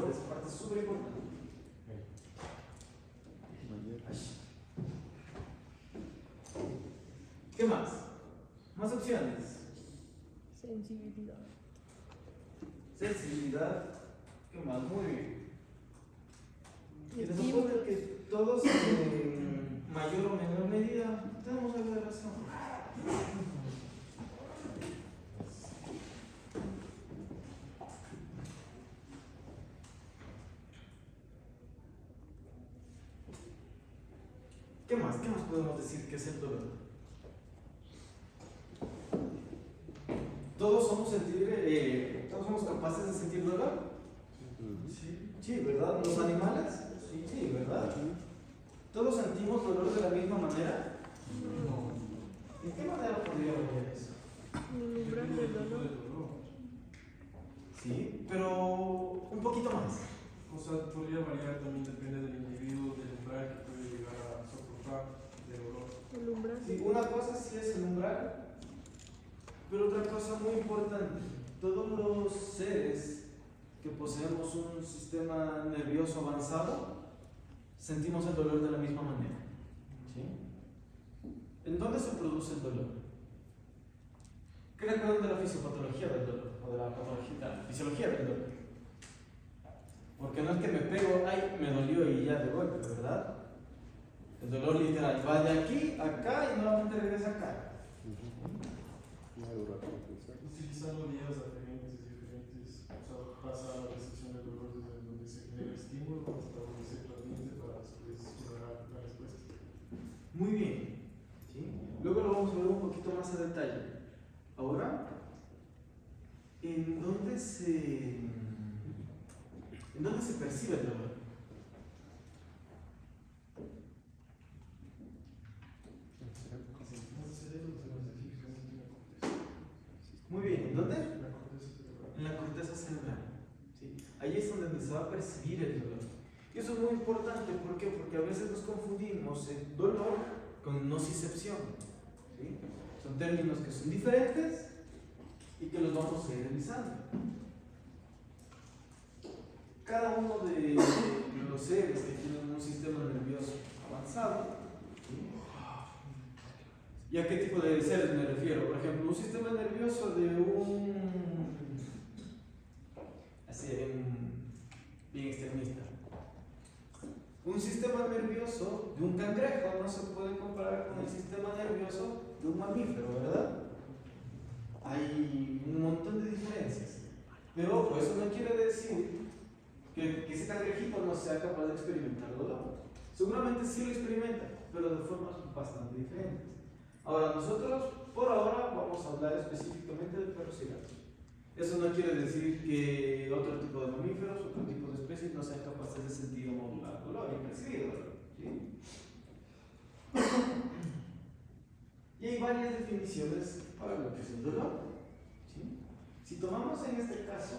borde, esa parte es súper importante. ¿Qué más? Más opciones. Sensibilidad. Sensibilidad. ¿Qué más? Muy bien. Y se Estímulos. supone que todos en mayor o menor medida tenemos algo de razón. ¿Qué más? ¿Qué más podemos decir que es el dolor? ¿Todos somos todos somos capaces de sentir dolor? Sí. Sí, ¿verdad? ¿Los animales? Sí, sí, ¿verdad? ¿Todos sentimos dolor de la misma manera? No. ¿En qué manera podríamos ver eso? El umbral del dolor. Sí, pero un poquito más. O sea, podría variar también, depende del individuo, del umbral que puede llegar a soportar de dolor. El umbral. Sí, una cosa sí es el umbral, pero otra cosa muy importante, todos los seres que poseemos un sistema nervioso avanzado, sentimos el dolor de la misma manera. ¿Sí? ¿En dónde se produce el dolor? ¿Qué recuerdan de la fisiopatología del dolor? O de la fisiología del dolor. Porque no es que me pego, ay, me dolió y ya de golpe, ¿verdad? El dolor literal va de aquí a acá y nuevamente regresa acá. Utilizando vías diferentes, o sea, pasa la recepción del dolor desde donde se genera el estímulo hasta donde se transmite para después generar la respuesta. Muy bien. ¿Sí? Luego lo vamos a ver un poquito más a detalle. Ahora, ¿en dónde se percibe el dolor? Muy bien, ¿en dónde? En la corteza cerebral. ¿Sí? Ahí es donde se va a percibir el dolor. Y eso es muy importante, ¿por qué? Porque a veces nos confundimos el dolor con nocicepción. ¿Sí? Son términos que son diferentes y que los vamos a ir revisando. Cada uno de los seres que tienen un sistema nervioso avanzado, ¿sí? ¿Y a qué tipo de seres me refiero? Por ejemplo, un sistema nervioso de bien extremista. Un sistema nervioso de un cangrejo no se puede comparar con el sistema nervioso de un mamífero, ¿verdad? Hay un montón de diferencias. Pero ojo, eso no quiere decir que ese cangrejito no sea capaz de experimentar dolor. Seguramente sí lo experimenta, pero de formas bastante diferentes. Ahora, nosotros por ahora vamos a hablar específicamente de perros y gatos. Eso no quiere decir que otro tipo de mamíferos, otro tipo de especies no sean capaces de sentir o modular dolor y percibir dolor. ¿Sí? Y hay varias definiciones para lo que es el dolor. ¿Sí? Si tomamos en este caso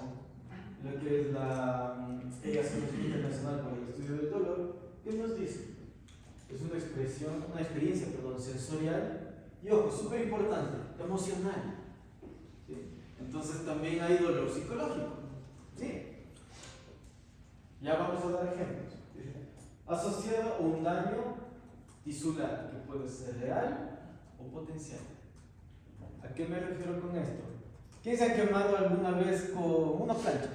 lo que es la Asociación Internacional para el Estudio del Dolor, ¿qué nos dice? Es una experiencia sensorial y, ojo, súper importante, emocional. ¿Sí? Entonces también hay dolor psicológico. ¿Sí? Ya vamos a dar ejemplos. Asociado a un daño tisular que puede ser real o potencial. ¿A qué me refiero con esto? ¿Quién se ha quemado alguna vez con una plancha?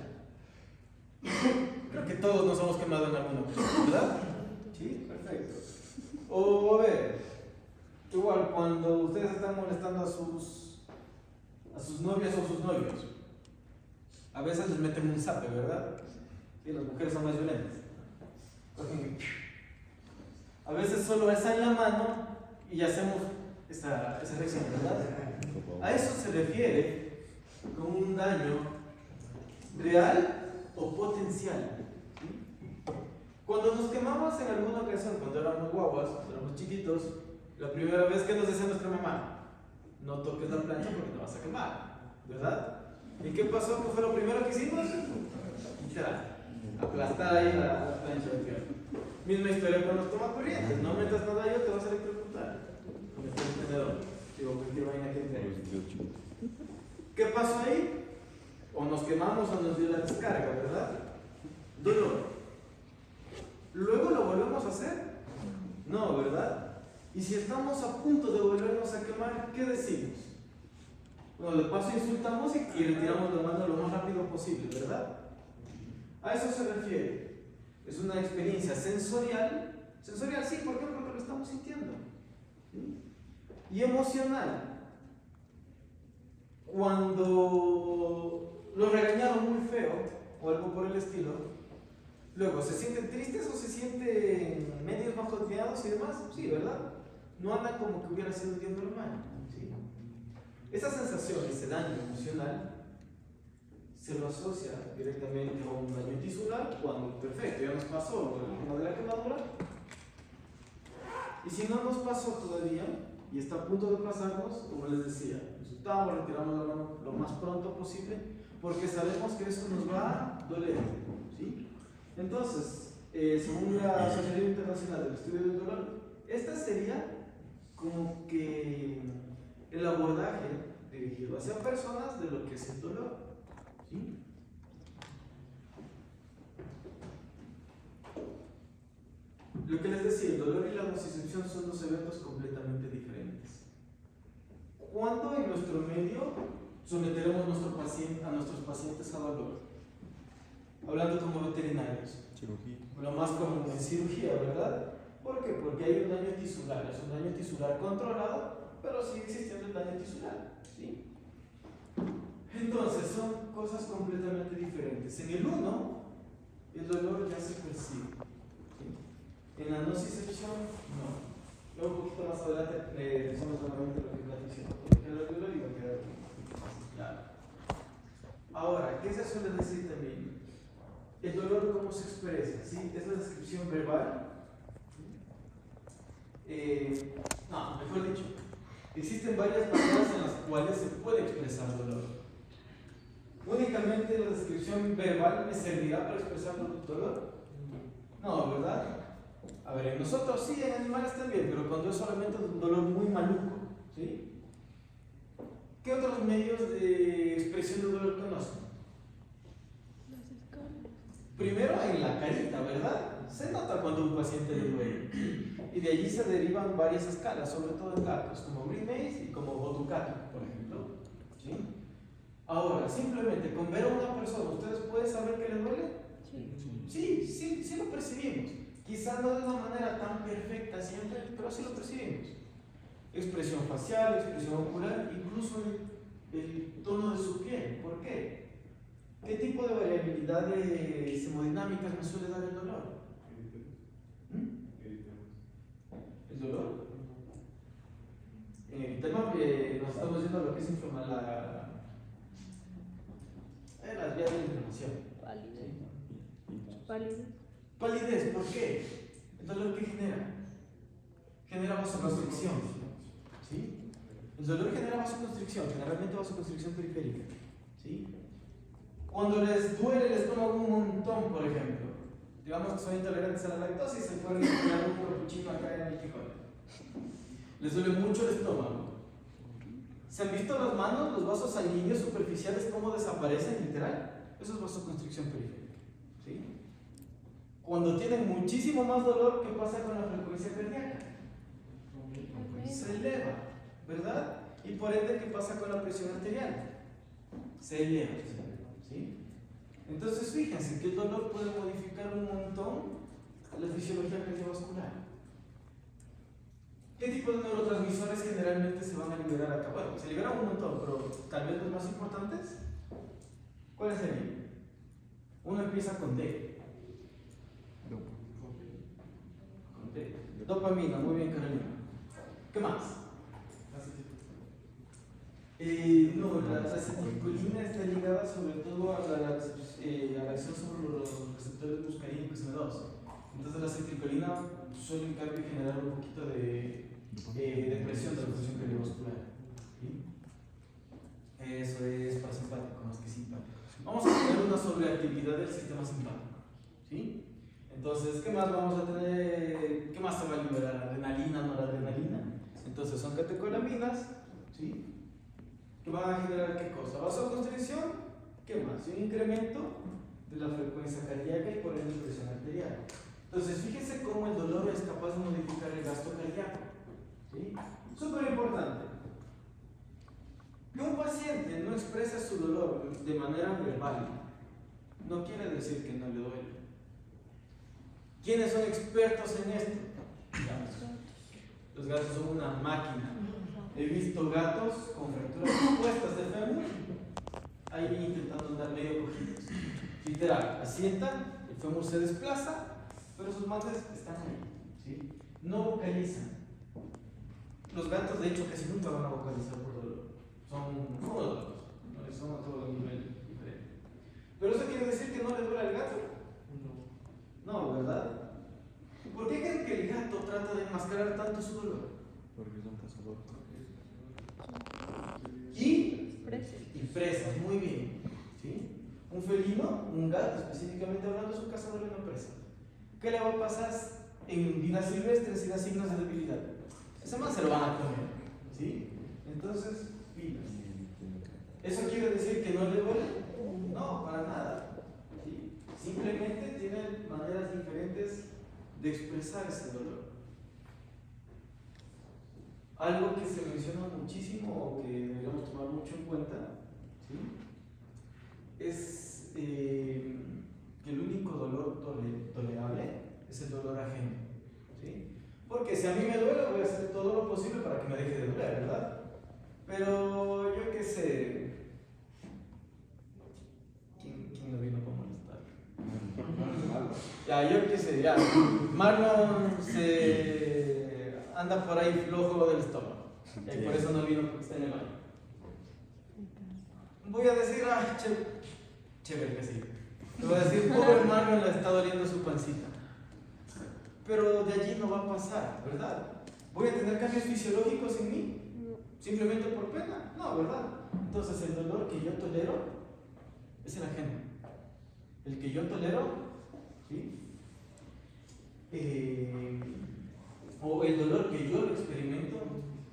Creo que todos nos hemos quemado en alguna ocasión, ¿verdad? Sí, perfecto. O a ver, igual cuando ustedes están molestando a sus novias o sus novios, a veces les meten un zape, ¿verdad? Sí, las mujeres son más violentas. A veces solo alzan la mano y hacemos esa reacción, ¿verdad? A eso se refiere con un daño real o potencial. ¿Sí? Cuando nos quemamos en alguna ocasión, cuando éramos guaguas, cuando éramos chiquitos, la primera vez que nos decía nuestra mamá, no toques la plancha porque te vas a quemar, ¿verdad? ¿Y qué pasó? ¿Qué fue lo primero que hicimos? Literal, aplastar ahí la plancha del fierro. Misma historia con los tomacorrientes, no metas nada ahí o te vas a electrocutar con el tenedor. Digo, cualquier vaina que te. ¿Qué pasó ahí? O nos quemamos o nos dio la descarga, ¿verdad? dolor. ¿Luego lo volvemos a hacer? No, ¿verdad? Y si estamos a punto de volvernos a quemar, ¿qué decimos? Bueno, de paso insultamos y retiramos la mano lo más rápido posible, ¿verdad? A eso se refiere. Es una experiencia sensorial. Sensorial, sí, ¿por qué? Porque lo estamos sintiendo. ¿Sí? Y emocional. Cuando lo regañaron muy feo o algo por el estilo, luego, ¿se sienten tristes o se sienten medios bajoneados y demás? Sí, ¿verdad? No anda como que hubiera sido un día normal. ¿Sí? Esa sensación, ese daño emocional, se lo asocia directamente a un daño tisular cuando, perfecto, ya nos pasó el tema de la quemadura. Y si no nos pasó todavía y está a punto de pasarnos, como les decía, insultamos, retiramos la mano lo más pronto posible porque sabemos que eso nos va a doler. ¿Sí? Entonces, según la Sociedad Internacional del Estudio del Dolor, esta sería como que el abordaje dirigido hacia personas de lo que es el dolor. ¿Sí? Lo que les decía, el dolor y la nocicepción son dos eventos completamente diferentes. ¿Cuándo en nuestro medio someteremos a nuestros pacientes a dolor? Hablando como veterinarios. Cirugía. Lo más común en cirugía, ¿verdad? ¿Por qué? Porque hay un daño tisular. Es un daño tisular controlado, pero sigue existiendo el daño tisular. ¿Sí? Entonces, son cosas completamente diferentes. En el uno, el dolor ya se percibe. ¿Sí? En la nocicepción, no. Luego, un poquito más adelante, decimos nuevamente lo que es la ficción. Porque el dolor iba a quedar claro. Ahora, ¿qué se suele decir también? El dolor, ¿cómo se expresa? ¿Sí? Es la descripción verbal. No, mejor dicho, existen varias maneras en las cuales se puede expresar dolor. ¿Únicamente la descripción verbal me servirá para expresar dolor? No, ¿verdad? A ver, en nosotros sí, en animales también, pero cuando es solamente un dolor muy maluco. ¿Sí? ¿Qué otros medios de expresión de dolor conocen? Las escalas. Primero en la carita, ¿verdad? Se nota cuando un paciente le duele. Y de allí se derivan varias escalas, sobre todo en gatos, como Grimace y como Botucatu, por ejemplo. ¿Sí? Ahora, simplemente con ver a una persona, ¿ustedes pueden saber que le duele? Sí lo percibimos. Quizás no de una manera tan perfecta siempre, pero sí lo percibimos. Expresión facial, expresión ocular, incluso el tono de su piel. ¿Por qué? ¿Qué tipo de variabilidades hemodinámicas me suele dar el dolor? ¿El dolor? En el tema nos estamos viendo lo que es inflamar las vías de la inflamación. Palidez. Palidez, ¿por qué? ¿El dolor qué genera? Genera vasoconstricción. ¿Sí? El dolor genera vasoconstricción, generalmente vasoconstricción periférica. ¿Sí? Cuando les duele el estómago un montón, por ejemplo, digamos que son intolerantes a la lactosa y se fueron a tirar un capuchino acá en el Quijón. Les duele mucho el estómago. ¿Se han visto las manos, los vasos sanguíneos superficiales, cómo desaparecen literal? Eso es vasoconstricción periférica. ¿Sí? Cuando tienen muchísimo más dolor, ¿qué pasa con la frecuencia cardíaca? Se eleva, ¿verdad? Y por ende, ¿qué pasa con la presión arterial? Se eleva. ¿Sí? Entonces, fíjense que el dolor puede modificar un montón la fisiología cardiovascular. ¿Qué tipo de neurotransmisores generalmente se van a liberar acá? Bueno, se liberan un montón, pero tal vez los más importantes, ¿cuáles serían? Uno empieza con D. Con D. Dopamina, muy bien, Carolina. ¿Qué más? No, la acetilcolina está ligada sobre todo a la acción sobre los receptores muscarínicos M2. Entonces la acetilcolina suele en cambio generar un poquito de depresión de la función cardiovascular. ¿Sí? Eso es parasimpático más que simpático. Vamos a tener una sobreactividad del sistema simpático. ¿Sí? Entonces, ¿qué más vamos a tener? ¿Qué más se va a liberar? Adrenalina, noradrenalina. Entonces son catecolaminas. ¿Sí? ¿Que van a generar qué cosa? Vasoconstricción, ¿qué más? Un incremento de la frecuencia cardíaca y por Entonces, fíjense cómo el dolor es capaz de modificar el gasto cardíaco. ¿Sí? Súper importante. Que un paciente no expresa su dolor de manera verbal no quiere decir que no le duele. ¿Quiénes son expertos en esto? Los gatos son una máquina. He visto gatos con fracturas expuestas de fémur ahí intentando andar medio cogidos. Literal, asientan, el fémur se desplaza, pero sus madres están ahí. ¿Sí? No vocalizan. Los gatos, de hecho, casi nunca van a vocalizar por dolor. Son dolorosos, ¿no? Son a todo nivel diferente. Pero eso quiere decir que no le duele al gato. No, ¿verdad? ¿Por qué creen que el gato trata de enmascarar tanto su dolor? Porque son cazadores. Y presas, muy bien. ¿Sí? Un felino, un gato específicamente hablando, es un cazador de una presa. ¿Qué le va a pasar en vida silvestre si da signos de debilidad? Ese man se lo van a comer. ¿Sí? Entonces, pilas. ¿Eso quiere decir que no le duele? No, para nada. ¿Sí? Simplemente tienen maneras diferentes de expresar ese dolor. Algo que se menciona muchísimo o que deberíamos tomar mucho en cuenta, ¿sí? Es que el único dolor tolerable es el dolor ajeno. ¿Sí? Porque si a mí me duele, voy a hacer todo lo posible para que me deje de doler, ¿verdad? Pero yo qué sé. ¿Quién lo vino para molestar? Ya, yo qué sé, ya. Marlon se anda por ahí flojo del estómago. Y por eso no vino porque está en el baño. Voy a decir, chévere que sí. Le voy a decir, pobre Marlon le está doliendo su pancita. Pero de allí no va a pasar, ¿verdad? ¿Voy a tener cambios fisiológicos en mí? ¿Simplemente por pena? No, ¿verdad? Entonces el dolor que yo tolero es el ajeno. El que yo tolero, ¿sí? O el dolor que yo lo experimento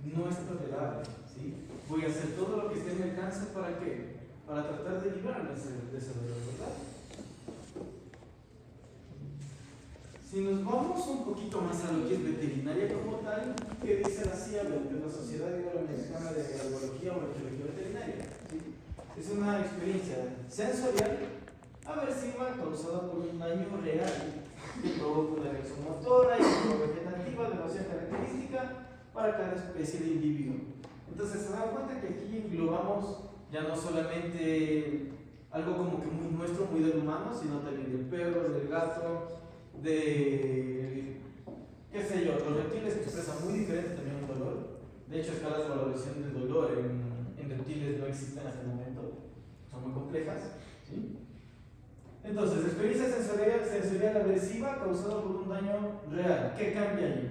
no es tolerable, ¿sí? Voy a hacer todo lo que esté en mi alcance para ¿qué? Para tratar de librarme de ese dolor, ¿verdad? Si nos vamos un poquito más a lo que es veterinaria como tal, ¿qué dice la CIAB, de la Sociedad Iberoamericana de Algología o Arqueología Veterinaria? ¿Sí? Es una experiencia sensorial aversiva causada por un daño real que provoca una reacción motora y vegetativa de base característica para cada especie de individuo. Entonces se dan cuenta que aquí englobamos ya no solamente algo como que muy nuestro, muy del humano, sino también del perro, del gato, de, qué sé yo, los reptiles expresan muy diferente también un dolor. De hecho, escalas de valoración del dolor en reptiles no existen hasta el momento, son muy complejas. ¿Sí? Entonces, experiencia sensorial aversiva causada por un daño real. ¿Qué cambia allí?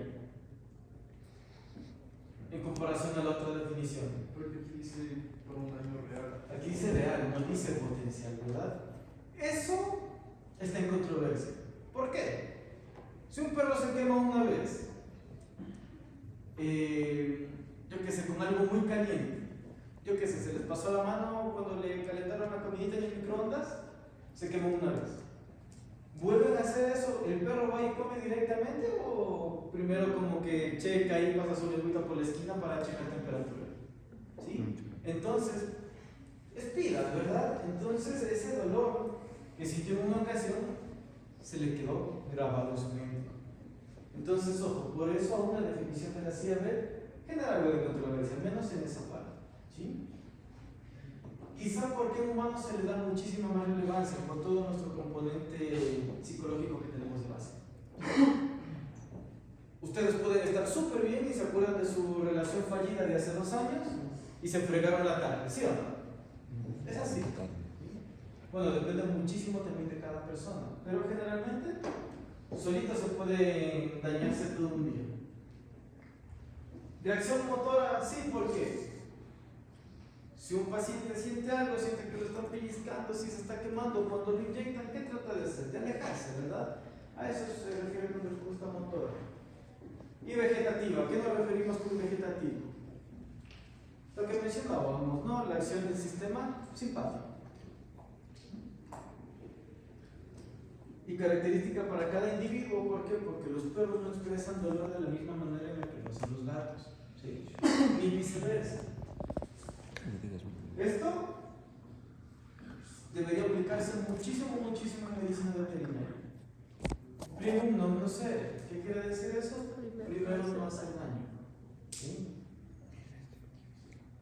En comparación a la otra definición. Porque aquí dice por un daño real. Aquí dice real, no dice potencial, ¿verdad? Eso está en controversia. ¿Por qué? Si un perro se quema una vez, yo que sé, con algo muy caliente, yo que sé, se les pasó la mano cuando le calentaron la comidita en el microondas, se quemó una vez. ¿Vuelven a hacer eso? ¿El perro va y come directamente o primero como que checa y pasa su lengüita por la esquina para checar temperatura? ¿Sí? Entonces, es pilas, ¿verdad? Entonces ese dolor que sintió en una ocasión se le quedó grabado en su mente. Entonces, ojo, por eso aún la definición de la CIAB genera algo de controversia, al menos en esa parte. ¿Sí? Quizá porque en humanos se le da muchísima más relevancia por todo nuestro componente psicológico que tenemos de base. Ustedes pueden estar súper bien y se acuerdan de su relación fallida de hace 2 años y se fregaron la tarde, ¿sí o no? Es así. Bueno, depende muchísimo también de cada persona, pero generalmente solito se puede dañarse todo un día. Reacción motora, sí, ¿por qué? Si un paciente siente algo, siente que lo están pellizcando, si se está quemando, cuando lo inyectan, ¿qué trata de hacer? De alejarse, ¿verdad? A eso se refiere con respuesta motora. Y vegetativa, ¿a qué nos referimos con vegetativo? Lo que mencionábamos, ¿no? La acción del sistema simpático. y característica para cada individuo. ¿Por qué? Porque los perros no expresan dolor de la misma manera en la que lo hacen los gatos, ¿sí? Ni viceversa. Esto debería aplicarse muchísimo en medicina veterinaria. Primero, no sé, ¿qué quiere decir eso? Primero no hacer daño, ¿sí?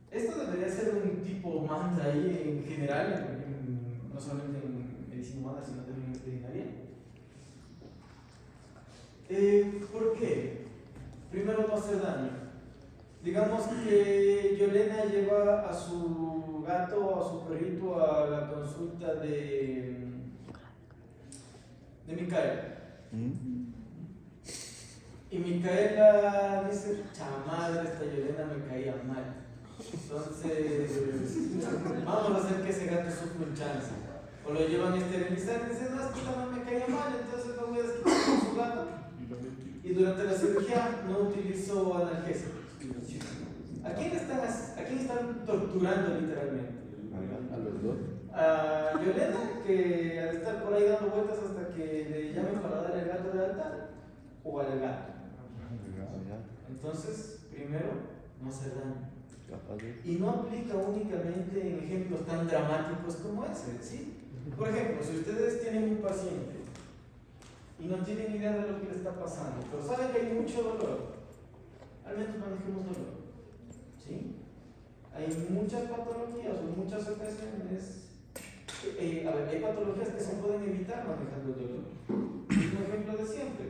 Esto debería ser un tipo mantra ahí en general, no solamente en medicina humana, sino también en veterinaria. ¿Por qué? Primero no hacer daño. Digamos que Yolena lleva a su gato o a su perrito a la consulta de Micaela. Y Micaela dice, chamadre, esta Yolena me caía mal. Entonces, vamos a hacer que ese gato sufra un chance. O lo llevan a esterilizar y dicen, no, es que esta no me caía mal, entonces lo voy a desquitar con su gato. Y durante la cirugía no utilizo analgésicos. ¿A quién están torturando literalmente? A los dos. A Yolena, que al estar por ahí dando vueltas hasta que le llamen para dar el gato de altar, o al gato. Entonces, primero, no hacer daño. Y no aplica únicamente en ejemplos tan dramáticos como ese, ¿sí? Por ejemplo, si ustedes tienen un paciente y no tienen idea de lo que le está pasando, pero saben que hay mucho dolor, al menos manejemos dolor, ¿sí? Hay muchas patologías o muchas ocasiones, hay patologías que se pueden evitar manejando el dolor. Un ejemplo de siempre,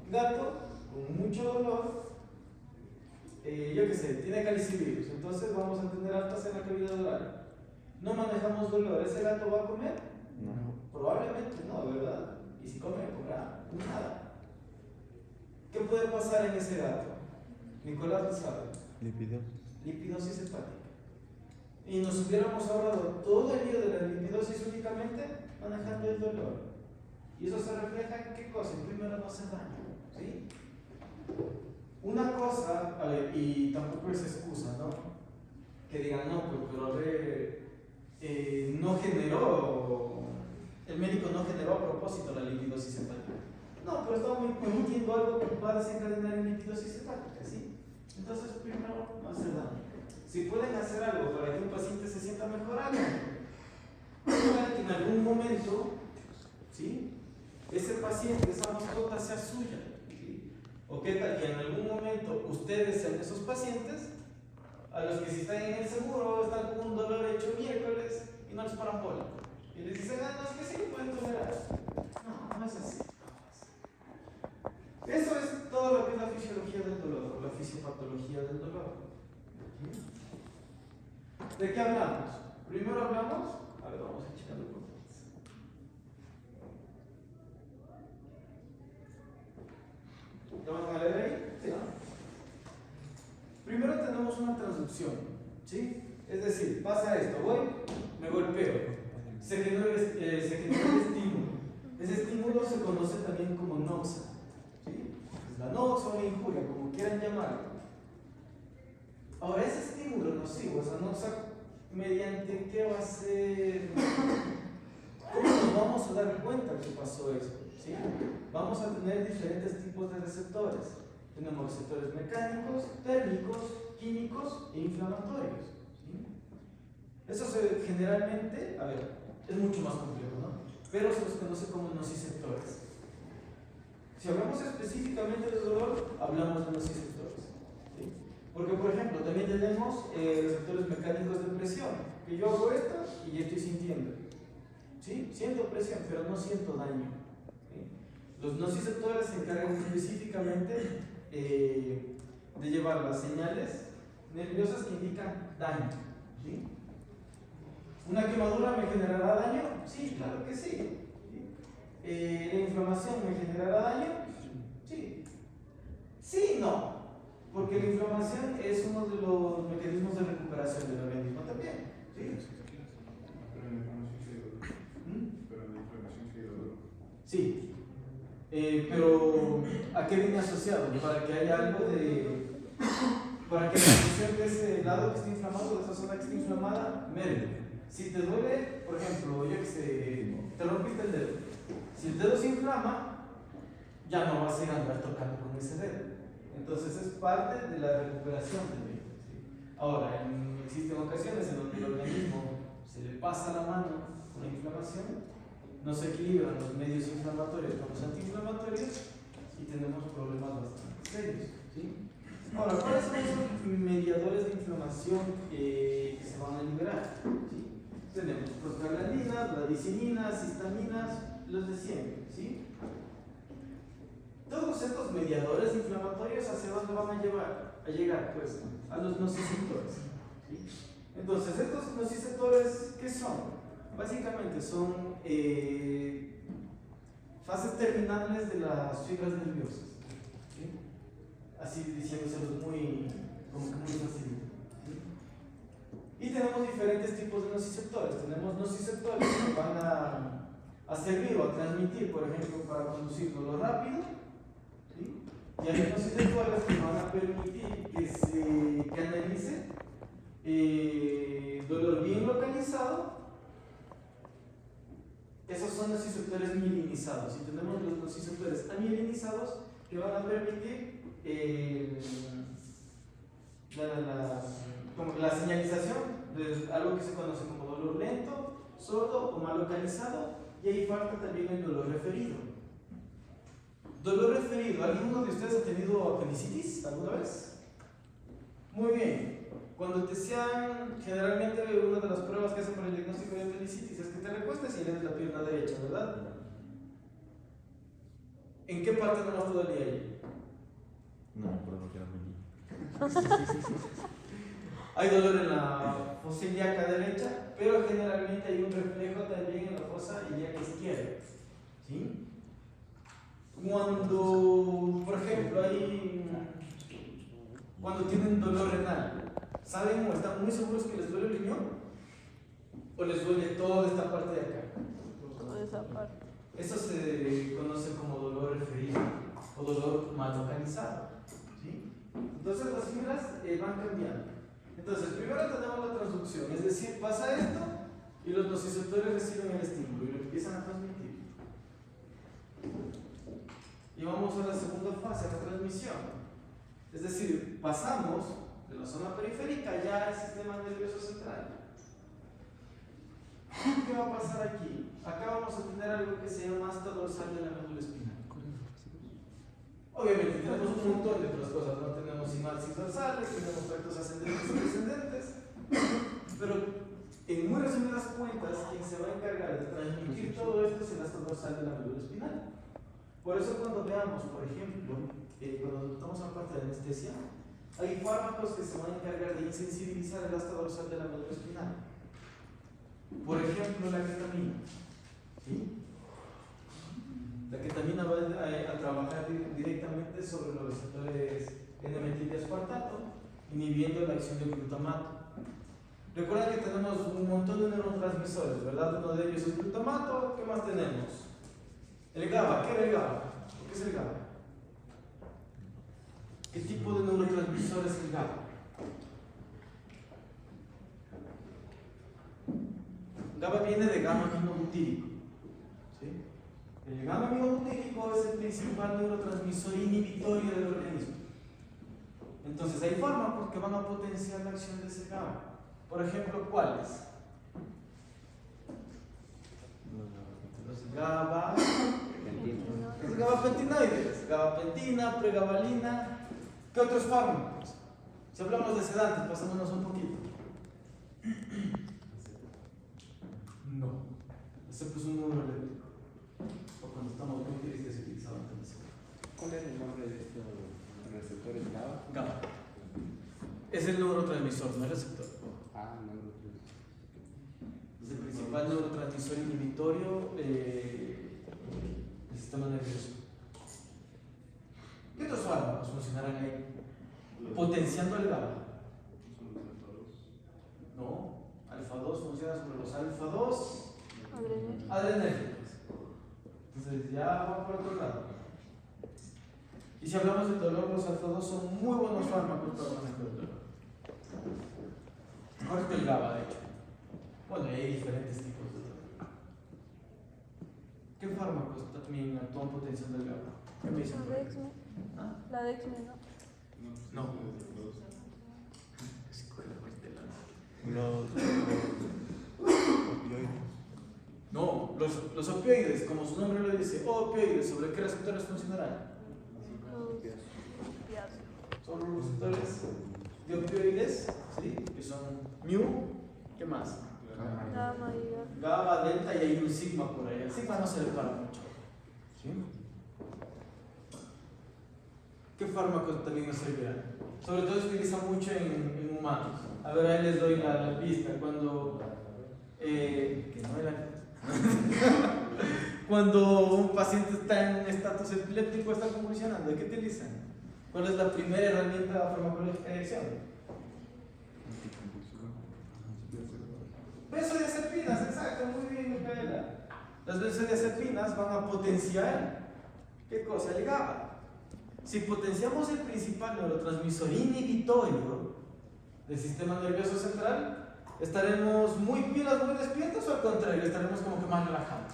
gato con mucho dolor, yo qué sé, tiene calicivirus, entonces vamos a tener aftas en la cavidad oral. No manejamos dolor, ¿ese gato va a comer? No. Probablemente no, ¿verdad? Y si come, comerá nada. ¿Qué puede pasar en ese gato? Nicolás lo sabe. Lipidosis hepática. Y nos hubiéramos ahorrado todo el lío de la lipidosis únicamente manejando el dolor. Y eso se refleja en qué cosa, en primero no hacer daño, ¿sí? Una cosa, a ver, y tampoco es excusa, ¿no? Que digan, no, pero no generó, el médico no generó a propósito la lipidosis hepática. No, pero estamos emitiendo algo que va a desencadenar en lipidosis hepática, ¿sí? Entonces, primero, no hacer daño. Si pueden hacer algo para que un paciente se sienta mejor, háganlo. Para que en algún momento, ¿sí?, ese paciente, esa mascota sea suya. ¿Sí? O qué tal que en algún momento ustedes sean esos pacientes a los que si están en el seguro están con un dolor hecho miércoles y no les paran bola. Y les dicen, ah, no, es que sí lo pueden tolerar. No, no es así. Eso es todo lo que es la fisiología del dolor, o la fisiopatología del dolor. ¿Sí? ¿De qué hablamos? Primero hablamos, a ver, vamos a echarle un poco más. ¿Lo van a leer ahí? ¿Sí? Primero tenemos una transducción, ¿sí? Es decir, pasa esto, voy, me golpeo, se genera el estímulo. Ese estímulo se conoce también como noxa, ¿sí? Es la noxa o la injuria, como quieran llamarlo. Ahora, ese estímulo nocivo, esa noxa, ¿mediante qué va a ser? ¿Cómo nos vamos a dar cuenta que pasó esto? ¿Sí? Vamos a tener diferentes tipos de receptores. Tenemos receptores mecánicos, térmicos, químicos e inflamatorios. ¿Sí? Eso generalmente, a ver, es mucho más complejo, ¿no? Pero se los conoce como nociceptores. Si hablamos específicamente de dolor, hablamos de nociceptores. ¿Sí? Porque, por ejemplo, también tenemos receptores mecánicos de presión, que yo hago esto y ya estoy sintiendo. ¿Sí? Siento presión, pero no siento daño. ¿Sí? Los nociceptores se encargan específicamente de llevar las señales nerviosas que indican daño. ¿Sí? ¿Una quemadura me generará daño? Sí, claro que sí. ¿Sí? ¿La inflamación me generará daño? Sí. Sí, no. Porque la inflamación es uno de los mecanismos de recuperación del organismo también. ¿Sí? Sí, pero ¿a qué viene asociado? Para que haya algo de... Para que la función de ese lado que esté inflamado, de esa zona que esté inflamada, merme. Si te duele, por ejemplo, yo que sé, te rompiste el dedo, Si el dedo se inflama, ya no vas a ir a andar tocando con ese dedo. Entonces es parte de la recuperación del dedo. ¿Sí? Ahora, existen ocasiones en donde el organismo se le pasa la mano con la inflamación, no se equilibran los medios inflamatorios con los antiinflamatorios y tenemos problemas bastante serios. ¿Sí? Ahora, ¿cuáles son esos mediadores de inflamación que se van a liberar? ¿Sí? Tenemos prostaglandinas, bradicininas, histaminas, los de siempre. ¿Sí? Todos estos mediadores inflamatorios, ¿hacia dónde van a llegar? Pues a los nociceptores. ¿Sí? Entonces, estos nociceptores, ¿qué son? Básicamente son fases terminales de las fibras nerviosas. ¿Sí? Así diciéndoselos como que muy fácil. ¿Sí? Y tenemos diferentes tipos de nociceptores. Tenemos nociceptores que van a servir o a transmitir, por ejemplo, para conducir dolor rápido. ¿Sí? Y hay nociceptores que van a permitir que se canalice dolor bien localizado. Esos son nociceptores mielinizados. Y tenemos los nociceptores amielinizados que van a permitir como la señalización de algo que se conoce como dolor lento, sordo o mal localizado, y ahí falta también el dolor referido. Dolor referido, ¿alguno de ustedes ha tenido apendicitis alguna vez? Muy bien. Cuando te sean, generalmente una de las pruebas que hacen para el diagnóstico de apendicitis es que te recuestes y lees la pierna derecha, ¿verdad? ¿En qué parte no más te dolía ahí? No, pero no quiero venir. Hay dolor en la fosa ilíaca derecha, pero generalmente hay un reflejo también en la fosa ilíaca izquierda. ¿Sí? Cuando, por ejemplo, cuando tienen dolor renal, ¿saben o están muy seguros que les duele el riñón? ¿O les duele toda esta parte de acá? Toda esa parte. Eso se conoce como dolor referido o dolor mal localizado. ¿Sí? Entonces las fibras van cambiando. Entonces, primero tenemos la transducción, es decir, pasa esto y los nociceptores reciben el estímulo y lo empiezan a transmitir. Y vamos a la segunda fase, la transmisión. Es decir, pasamos de la zona periférica ya al sistema nervioso central. ¿Qué va a pasar aquí? Acá vamos a tener algo que se llama asta dorsal de la médula espinal. Obviamente tenemos un montón de otras cosas, no tenemos sinapsis dorsales, tenemos tractos ascendentes y descendentes, pero en muy resumidas cuentas, quien se va a encargar de transmitir todo esto es el asta dorsal de la médula espinal. Por eso cuando veamos, por ejemplo, cuando estamos en parte de anestesia, hay fármacos que se van a encargar de insensibilizar el asta dorsal de la médula espinal. Por ejemplo, la ketamina. ¿Sí? La ketamina va a trabajar directamente sobre los receptores N-metildiaspartato, inhibiendo la acción del glutamato. Recuerden que tenemos un montón de neurotransmisores, ¿verdad? Uno de ellos es el glutamato. ¿Qué más tenemos? El GABA. ¿Qué era el GABA? ¿Qué es el GABA? ¿Qué tipo de neurotransmisor es el GABA? GABA viene de gamma-aminobutírico. ¿Sí? El gamma-aminobutírico es el principal neurotransmisor inhibitorio del organismo. Entonces hay fármacos que van a potenciar la acción de ese GABA. Por ejemplo, ¿cuáles? Los gabapentinoides, gabapentina, pregabalina. ¿Qué otros fármacos? Si hablamos de sedantes, pasémonos un poquito. No, ese es un neuroeléctrico. O cuando estamos muy tristes se utilizaba antes. ¿Cuál es el nombre de estos receptores GABA? GABA. Es el neurotransmisor, no el receptor. Neurotransmisor. Es el principal neurotransmisor inhibitorio del sistema nervioso. ¿Qué otros fármacos funcionarán ahí? Potenciando el GABA. No, alfa-2 funciona sobre los alfa-2 adrenérgicos. Entonces ya va por otro lado. Y si hablamos del dolor, los alfa-2 son muy buenos fármacos para manejar el dolor. Mejor que el GABA, de hecho. Bueno, hay diferentes tipos de dolor. ¿Qué fármacos también actúan potenciando el GABA? ¿Qué me dicen? La Dexme. ¿Ah? La Dexme, ¿no? No. Opioides. No, los opioides, como su nombre lo dice, opioides, ¿sobre qué receptores funcionarán? Los opiáceos. Son los receptores de opioides, ¿sí? Que son mu, ¿qué más? Gamma y Ga. GABA, delta y hay un sigma por ahí. El sigma no se le para mucho. ¿Sí? ¿Qué fármacos también nos servirán? Sobre todo se utiliza mucho en humanos. A ver, ahí les doy la pista. Cuando. Que no era. Cuando un paciente está en estatus epiléptico, está convulsionando, ¿qué utilizan? ¿Cuál es la primera herramienta farmacológica de acción? Benzodiazepinas, exacto, muy bien, Micaela. Las benzodiazepinas van a potenciar, ¿qué cosa? El GABA. Si potenciamos el principal neurotransmisor inhibitorio del sistema nervioso central, ¿estaremos muy pilas, muy despiertos o al contrario, estaremos como que más relajados?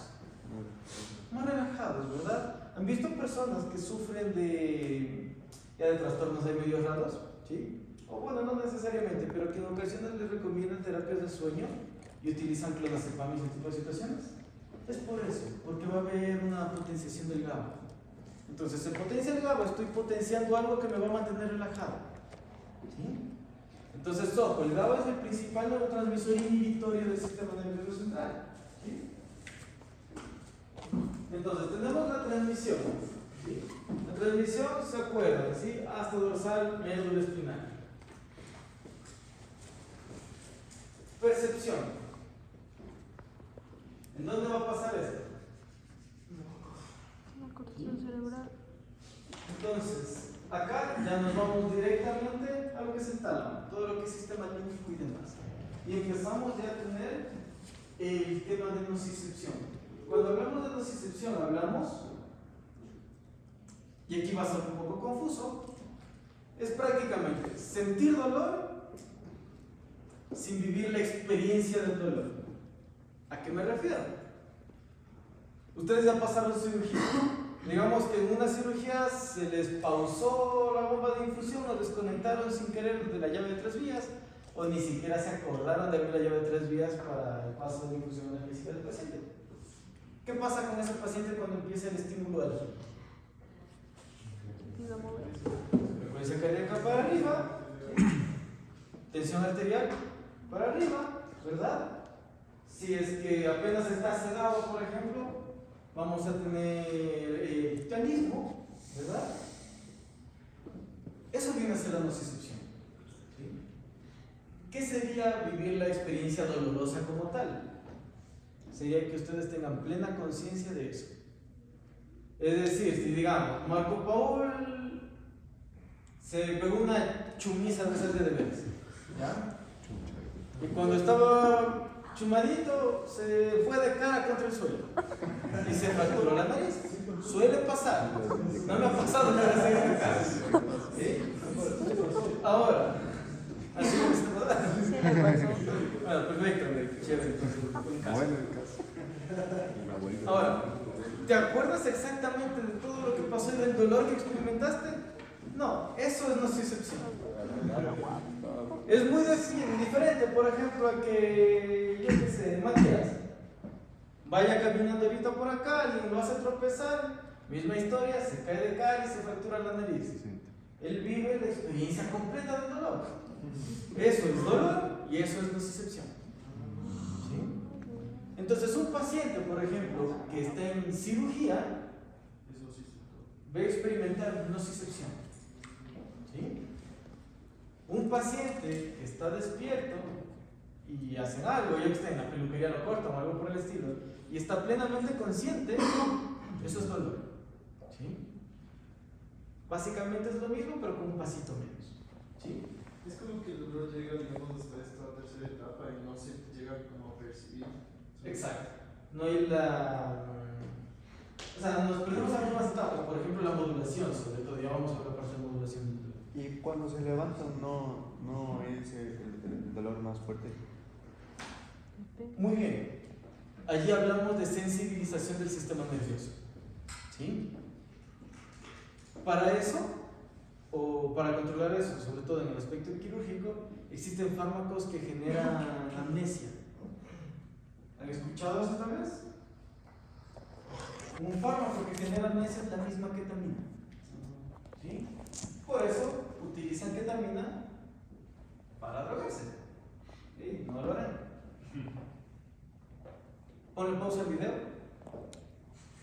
Más relajados, ¿verdad? ¿Han visto personas que sufren de trastornos ahí medio raros? ¿Sí? O bueno, no necesariamente, pero que en ocasiones les recomiendan terapias de sueño y utilizan clonazepam y ese tipo de situaciones. Es por eso, porque va a haber una potenciación del GABA. Entonces, se potencia el GABA, estoy potenciando algo que me va a mantener relajado. ¿Sí? Entonces, ojo, el GABA es el principal neurotransmisor inhibitorio del sistema nervioso central. ¿Sí? Entonces, tenemos la transmisión. ¿Sí? La transmisión, ¿se acuerdan? ¿Sí? Hasta dorsal, médula espinal. Percepción. ¿En dónde va a pasar esto? La corteza cerebral. Entonces, acá ya nos vamos directamente a lo que es el tálamo, todo lo que es sistema límbico y demás. Y empezamos ya a tener el tema de nocicepción. Cuando hablamos de nocicepción, hablamos, y aquí va a ser un poco confuso, es prácticamente sentir dolor sin vivir la experiencia del dolor. ¿A qué me refiero? Ustedes ya pasaron cirugía. Digamos que en una cirugía se les pausó la bomba de infusión o desconectaron sin querer de la llave de 3 vías o ni siquiera se acordaron de abrir la llave de 3 vías para el paso de infusión analgésica del paciente. ¿Qué pasa con ese paciente cuando empieza el estímulo álgico? Empieza a mover. Frecuencia cardíaca para arriba, tensión arterial para arriba, ¿verdad? Si es que apenas está sedado, por ejemplo, vamos a tener pianismo, ¿verdad? Eso viene a ser la nocicepción. ¿Sí? ¿Qué sería vivir la experiencia dolorosa como tal? Sería que ustedes tengan plena conciencia de eso. Es decir, si digamos, Marco Paul se pegó una chumiza de esas de deberes, ¿ya? Y cuando estaba chumadito, se fue de cara contra el suelo y se fracturó la nariz. Suele pasar. No me ha pasado nada así en mi casa. ¿Sí? Ahora, así me está pasando. Sí le pasó. Bueno, perfecto, chévere. Entonces, en casa. Bueno, el caso. Ahora, ¿te acuerdas exactamente de todo lo que pasó y del dolor que experimentaste? No, eso es nocicepción. Es muy diferente, por ejemplo, a que, yo qué sé, Matías vaya caminando ahorita por acá, alguien lo hace tropezar, misma historia, se cae de cara y se fractura la nariz. Él vive la experiencia completa del dolor. Eso es dolor y eso es nocicepción. ¿Sí? Entonces, un paciente, por ejemplo, que está en cirugía, va a experimentar nocicepción. ¿Sí? Un paciente que está despierto y hacen algo, ya que está en la peluquería lo cortan o algo por el estilo, y está plenamente consciente, eso es dolor. ¿Sí? Básicamente es lo mismo, pero con un pasito menos. ¿Sí? Es como que el dolor llega, digamos, hasta esta tercera etapa y no se llega como a percibir. Exacto. No hay la... O sea, nos perdemos algunas etapas, por ejemplo la modulación, sobre todo, ya vamos a la parte de modulación. Y cuando se levanta no es el dolor más fuerte. Muy bien. allí hablamos de sensibilización del sistema nervioso. ¿Sí? Para eso, o para controlar eso, sobre todo en el aspecto quirúrgico, existen fármacos que generan amnesia. ¿Han escuchado eso tal vez? Un fármaco que genera amnesia es la misma ketamina. ¿Sí? Por eso utilizan ketamina para drogarse. ¿Sí? No lo harán. Ponle pausa al video.